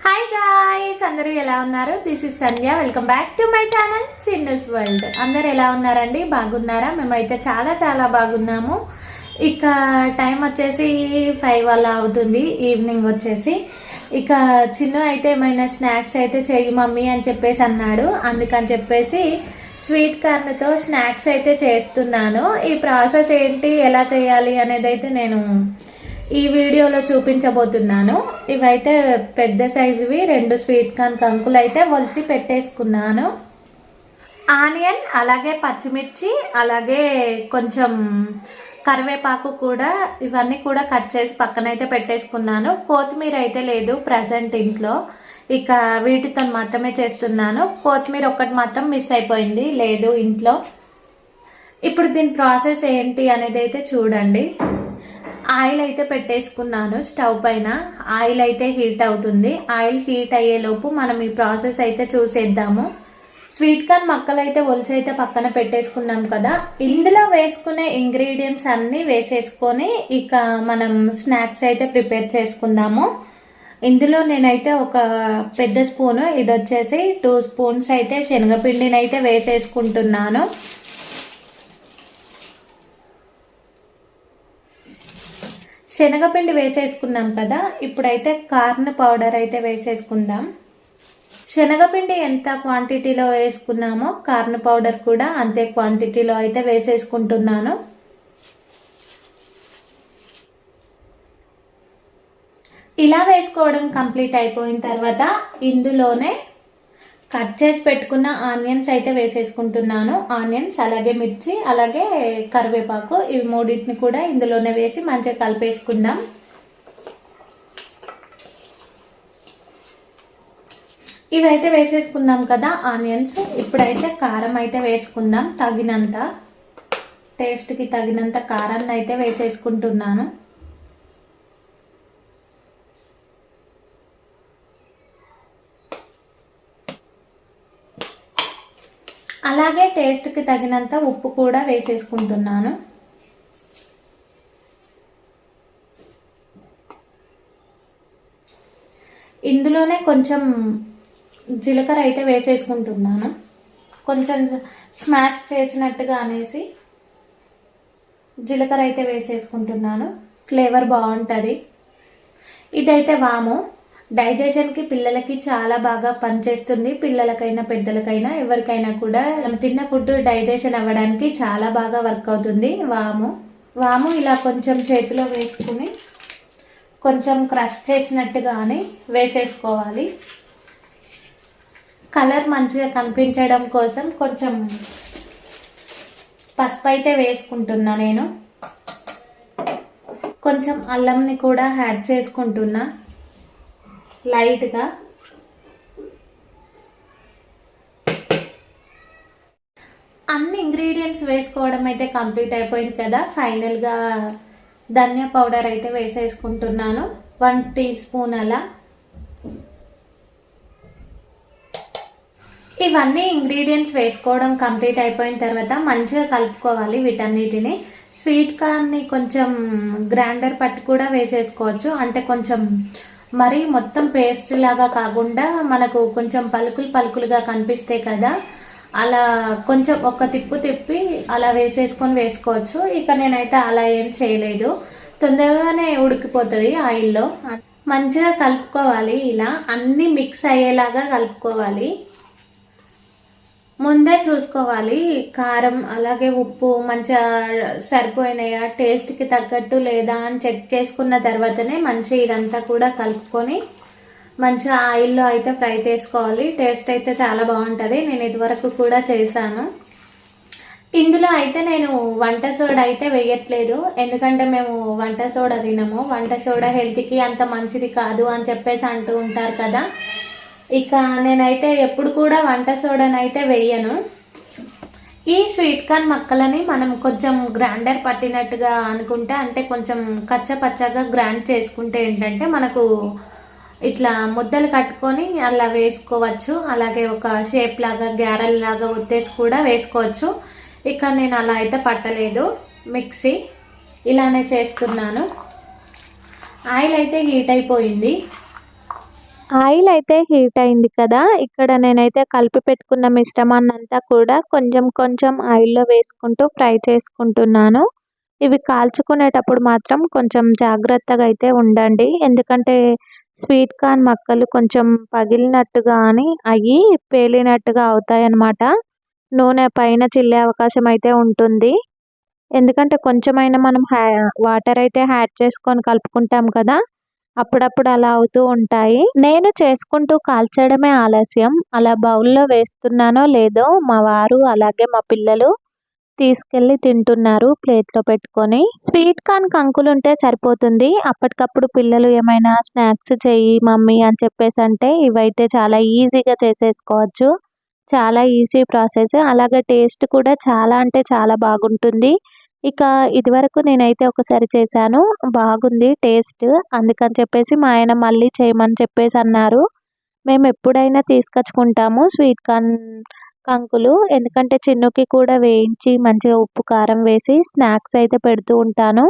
Hi guys, అందరూ ఎలా ఉన్నారు? This is Sandhya. Welcome back to my channel Chinnu's world. అందరూ ఎలా ఉన్నారండి? బాగున్నారా? మేమైతే చాలా చాలా బాగున్నాము. ఇక టైం వచ్చేసి 5 అలా అవుతుంది, ఈవినింగ్ వచ్చేసి. ఇక చిన్ను అయితే ఏమైనా స్నాక్స్ అయితే చెయ్యి మమ్మీ అని చెప్పేసి అన్నాడు. అందుకని చెప్పేసి స్వీట్ కార్న్తో స్నాక్స్ అయితే చేస్తున్నాను. ఈ ప్రాసెస్ ఏంటి, ఎలా చేయాలి అనేది అయితే నేను ఈ వీడియోలో చూపించబోతున్నాను. ఇవైతే పెద్ద సైజువి 2 స్వీట్ కార్న్ కంకులు అయితే ఒలిచి పెట్టేసుకున్నాను. ఆనియన్, అలాగే పచ్చిమిర్చి, అలాగే కొంచెం కరివేపాకు కూడా, ఇవన్నీ కూడా కట్ చేసి పక్కనైతే పెట్టేసుకున్నాను. కొత్తిమీర అయితే లేదు ప్రజెంట్ ఇంట్లో, ఇక వీటితో మాత్రమే చేస్తున్నాను. కొత్తిమీర ఒక్కటి మాత్రం మిస్ అయిపోయింది, లేదు ఇంట్లో. ఇప్పుడు దీని ప్రాసెస్ ఏంటి అనేది అయితే చూడండి. ఆయిల్ అయితే పెట్టేసుకున్నాను స్టవ్ పైన. ఆయిల్ అయితే హీట్ అవుతుంది. ఆయిల్ హీట్ అయ్యేలోపు మనం ఈ ప్రాసెస్ అయితే చూసేద్దాము. స్వీట్ కార్న్ మక్కలు అయితే ఒలిచి అయితే పక్కన పెట్టేసుకున్నాం కదా. ఇందులో వేసుకునే ఇంగ్రీడియంట్స్ అన్నీ వేసేసుకొని ఇక మనం స్నాక్స్ అయితే ప్రిపేర్ చేసుకుందాము. ఇందులో నేనైతే ఒక పెద్ద స్పూను, ఇది వచ్చేసి 2 స్పూన్స్ అయితే శనగపిండిని అయితే వేసేసుకుంటున్నాను. శనగపిండి వేసేసుకున్నాం కదా, ఇప్పుడైతే కార్న్ పౌడర్ అయితే వేసేసుకుందాం. శనగపిండి ఎంత క్వాంటిటీలో వేసుకున్నామో కార్న్ పౌడర్ కూడా అంతే క్వాంటిటీలో అయితే వేసేసుకుంటున్నాను. ఇలా వేసుకోవడం కంప్లీట్ అయిపోయిన తర్వాత ఇందులోనే కట్ చేసి పెట్టుకున్న ఆనియన్స్ అయితే వేసేసుకుంటున్నాను. ఆనియన్స్, అలాగే మిర్చి, అలాగే కరివేపాకు, ఇవి మూడింటిని కూడా ఇందులోనే వేసి మంచిగా కలిపేసుకుందాం. ఇవైతే వేసేసుకుందాం కదా ఆనియన్స్. ఇప్పుడైతే కారం అయితే వేసుకుందాం, తగినంత, టేస్ట్కి తగినంత కారాన్ని అయితే వేసేసుకుంటున్నాను. అలాగే టేస్ట్కి తగినంత ఉప్పు కూడా వేసేసుకుంటున్నాను. ఇందులోనే కొంచెం జీలకర్ర అయితే వేసేసుకుంటున్నాను, కొంచెం స్మాష్ చేసినట్టుగా అనేసి జీలకర్ర అయితే వేసేసుకుంటున్నాను. ఫ్లేవర్ బాగుంటుంది. ఇదైతే వాము, డైజెషన్కి పిల్లలకి చాలా బాగా పనిచేస్తుంది. పిల్లలకైనా పెద్దలకైనా ఎవరికైనా కూడా తిన్న ఫుడ్ డైజెషన్ అవ్వడానికి చాలా బాగా వర్క్ అవుతుంది వాము ఇలా కొంచెం చేతిలో వేసుకుని కొంచెం క్రష్ చేసినట్టుగానే వేసేసుకోవాలి. కలర్ మంచిగా కనిపించడం కోసం కొంచెం పసుపు అయితే వేసుకుంటున్నా. నేను కొంచెం అల్లంని కూడా యాడ్ చేసుకుంటున్నా లైట్గా. అన్ని ఇంగ్రీడియంట్స్ వేసుకోవడం అయితే కంప్లీట్ అయిపోయింది కదా. ఫైనల్గా ధనియా పౌడర్ అయితే వేసేసుకుంటున్నాను, 1 టీ స్పూన్ అలా. ఇవన్నీ ఇంగ్రీడియంట్స్ వేసుకోవడం కంప్లీట్ అయిపోయిన తర్వాత మంచిగా కలుపుకోవాలి వీటన్నిటిని. స్వీట్ కార్న్ని కొంచెం గ్రైండర్ పట్టి కూడా వేసేసుకోవచ్చు, అంటే కొంచెం మరి మొత్తం పేస్ట్ లాగా కాకుండా మనకు కొంచెం పలుకులు పలుకులుగా కనిపిస్తాయి కదా, అలా కొంచెం ఒక తిప్పి అలా వేసుకోవచ్చు. ఇక నేనైతే అలా ఏం చేయలేదు, తొందరగానే ఉడికిపోతుంది ఆయిల్లో. మంచిగా కలుపుకోవాలి, ఇలా అన్నీ మిక్స్ అయ్యేలాగా కలుపుకోవాలి. ముందే చూసుకోవాలి కారం అలాగే ఉప్పు మంచిగా సరిపోయినాయా, టేస్ట్కి తగ్గట్టు లేదా అని చెక్ చేసుకున్న తర్వాతనే మంచిగా ఇదంతా కూడా కలుపుకొని మంచిగా ఆయిల్లో అయితే ఫ్రై చేసుకోవాలి. టేస్ట్ అయితే చాలా బాగుంటుంది. నేను ఇదివరకు కూడా చేశాను. ఇందులో అయితే నేను వంట సోడా అయితే వేయట్లేదు, ఎందుకంటే మేము వంట సోడా తినము. వంట సోడా హెల్త్కి అంత మంచిది కాదు అని చెప్పేసి అంటూ ఉంటారు కదా. ఇక నేనైతే ఎప్పుడు కూడా వంట సోడానైతే వేయను. ఈ స్వీట్ కార్న్ మక్కలని మనం కొంచెం గ్రైండర్ పట్టినట్టుగా అనుకుంటే, అంటే కొంచెం కచ్చపచ్చగా గ్రైండ్ చేసుకుంటే ఏంటంటే మనకు ఇట్లా ముద్దలు కట్టుకొని అలా వేసుకోవచ్చు. అలాగే ఒక షేప్ లాగా గ్యారెల్ లాగా ఒత్తేసి కూడా వేసుకోవచ్చు. ఇక నేను అలా అయితే పట్టలేదు, మిక్సీ ఇలానే చేస్తున్నాను. ఆయిల్ అయితే హీట్ అయిపోయింది. ఆయిల్ అయితే హీట్ అయింది కదా, ఇక్కడ నేనైతే కలిపి పెట్టుకున్న మిశ్రమాన్ని అంతా కూడా కొంచెం కొంచెం ఆయిల్లో వేసుకుంటూ ఫ్రై చేసుకుంటున్నాను. ఇవి కాల్చుకునేటప్పుడు మాత్రం కొంచెం జాగ్రత్తగా అయితే ఉండండి, ఎందుకంటే స్వీట్ కార్న్ ముక్కలు కొంచెం పగిలినట్టుగా అని అయ్యి పేలినట్టుగా అవుతాయన్నమాట. నూనె పైన చిల్లే అవకాశం అయితే ఉంటుంది. ఎందుకంటే కొంచెమైనా మనం వాటర్ అయితే యాడ్ చేసుకొని కలుపుకుంటాం కదా, అప్పుడప్పుడు అలా అవుతూ ఉంటాయి. నేను చేసుకుంటూ కాల్చడమే ఆలస్యం. అలా బౌల్లో వేస్తున్నానో లేదో మా వారు అలాగే మా పిల్లలు తీసుకెళ్ళి తింటున్నారు ప్లేట్లో పెట్టుకొని. స్వీట్ కార్న్ కంకులు ఉంటే సరిపోతుంది. అప్పటికప్పుడు పిల్లలు ఏమైనా స్నాక్స్ చెయ్యి మమ్మీ అని చెప్పేసి అంటే ఇవైతే చాలా ఈజీగా చేసేసుకోవచ్చు. చాలా ఈజీ ప్రాసెస్. అలాగే టేస్ట్ కూడా చాలా అంటే చాలా బాగుంటుంది. ఇక ఇదివరకు నేనైతే ఒకసారి చేశాను. బాగుంది టేస్ట్. అందుకని చెప్పేసి మా ఆయన మళ్ళీ చేయమని చెప్పేసి అన్నారు. మేము ఎప్పుడైనా తీసుకొచ్చుకుంటాము స్వీట్ కార్న్ కంకులు. ఎందుకంటే చిన్నుకి కూడా వేయించి మంచిగా ఉప్పు కారం వేసి స్నాక్స్ అయితే పెడుతూ ఉంటాను.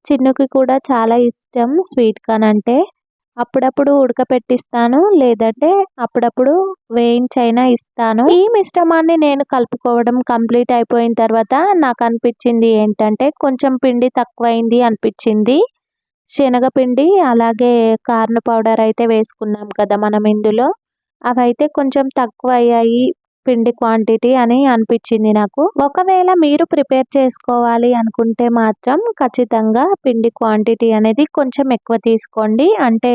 చిన్నుకి కూడా చాలా ఇష్టం స్వీట్ కార్న్ అంటే. అప్పుడప్పుడు ఉడకపెట్టిస్తాను, లేదంటే అప్పుడప్పుడు వేయించైనా ఇస్తాను. ఈ మిశ్రమాన్ని నేను కలుపుకోవడం కంప్లీట్ అయిపోయిన తర్వాత నాకు అనిపించింది ఏంటంటే కొంచెం పిండి తక్కువైంది అనిపించింది. శనగపిండి అలాగే కార్న్ పౌడర్ అయితే వేసుకున్నాం కదా మనం ఇందులో, అవైతే కొంచెం తక్కువ అయ్యాయి పిండి క్వాంటిటీ అని అనిపించింది నాకు. ఒకవేళ మీరు ప్రిపేర్ చేసుకోవాలి అనుకుంటే మాత్రం ఖచ్చితంగా పిండి క్వాంటిటీ అనేది కొంచెం ఎక్కువ తీసుకోండి. అంటే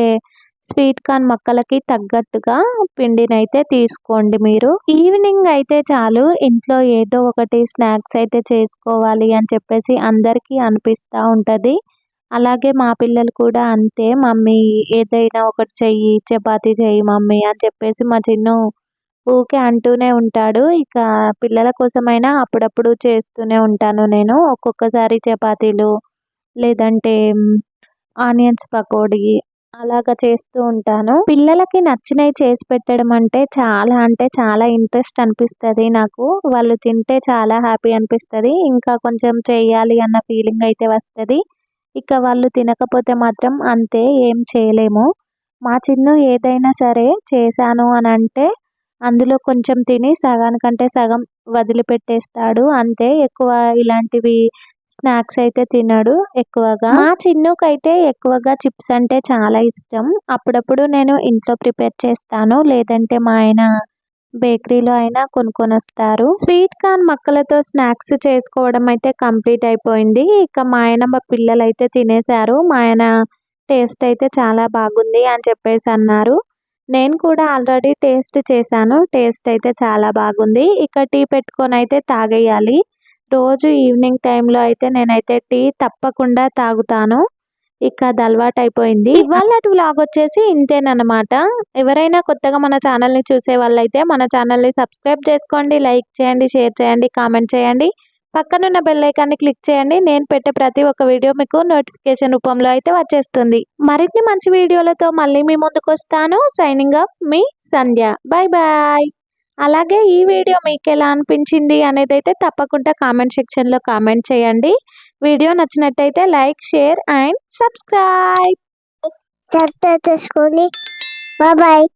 స్వీట్ కార్న్ ముక్కలకి తగ్గట్టుగా పిండినైతే తీసుకోండి మీరు. ఈవినింగ్ అయితే చాలు ఇంట్లో ఏదో ఒకటి స్నాక్స్ అయితే చేసుకోవాలి అని చెప్పేసి అందరికీ అనిపిస్తూ ఉంటుంది. అలాగే మా పిల్లలు కూడా అంతే, మమ్మీ ఏదైనా ఒకటి చెయ్యి, చపాతీ చెయ్యి మమ్మీ అని చెప్పేసి మా చిన్ను ఊకే అంటూనే ఉంటాడు. ఇక పిల్లల కోసమైనా అప్పుడప్పుడు చేస్తూనే ఉంటాను నేను. ఒక్కొక్కసారి చపాతీలు, లేదంటే ఆనియన్స్ పకోడీ అలాగా చేస్తూ ఉంటాను. పిల్లలకి నచ్చినవి చేసి పెట్టడం అంటే చాలా ఇంట్రెస్ట్ అనిపిస్తుంది నాకు. వాళ్ళు తింటే చాలా హ్యాపీ అనిపిస్తుంది. ఇంకా కొంచెం చేయాలి అన్న ఫీలింగ్ అయితే వస్తుంది. ఇక వాళ్ళు తినకపోతే మాత్రం అంతే, ఏం చేయలేము. మా చిన్ను ఏదైనా సరే చేశాను అని అంటే అందులో కొంచెం తిని సగానికంటే సగం వదిలిపెట్టేస్తాడు అంతే. ఎక్కువ ఇలాంటివి స్నాక్స్ అయితే తినడు ఎక్కువగా. మా చిన్నుకైతే ఎక్కువగా చిప్స్ అంటే చాలా ఇష్టం. అప్పుడప్పుడు నేను ఇంట్లో ప్రిపేర్ చేస్తాను, లేదంటే మా ఆయన బేకరీలో అయినా కొనుక్కొని వస్తారు. స్వీట్ కార్న్ ముక్కలతో స్నాక్స్ చేసుకోవడం అయితే కంప్లీట్ అయిపోయింది. ఇక మా ఆయన మా పిల్లలు అయితే తినేశారు. మా ఆయన టేస్ట్ అయితే చాలా బాగుంది అని చెప్పేసి అన్నారు. నేను కూడా ఆల్రెడీ టేస్ట్ చేశాను. టేస్ట్ అయితే చాలా బాగుంది. ఇక టీ పెట్టుకొని అయితే తాగేయాలి. రోజు ఈవినింగ్ టైంలో అయితే నేనైతే టీ తప్పకుండా తాగుతాను. ఇక అది అలవాటు అయిపోయింది. ఇవాళటి వ్లాగ్ వచ్చేసి ఇంతేనమాట. ఎవరైనా కొత్తగా మన ఛానల్ని చూసే వాళ్ళైతే మన ఛానల్ని సబ్స్క్రైబ్ చేసుకోండి, లైక్ చేయండి, షేర్ చేయండి, కామెంట్ చేయండి. పక్కనున్న బెల్ ఐకాన్ని క్లిక్ చేయండి. నేను పెట్టే ప్రతి ఒక్క వీడియో మీకు నోటిఫికేషన్ రూపంలో అయితే వచ్చేస్తుంది. మరిన్ని మంచి వీడియోలతో మళ్ళీ మీ ముందుకు వస్తాను. సైనింగ్ ఆఫ్ మీ సంధ్య. Bye bye. అలాగే ఈ వీడియో మీకు ఎలా అనిపించింది అనేది అయితే తప్పకుండా కామెంట్ సెక్షన్లో కామెంట్ చేయండి. వీడియో నచ్చినట్టయితే like, share and subscribe. Subscribe చేసుకోండి. Bye bye.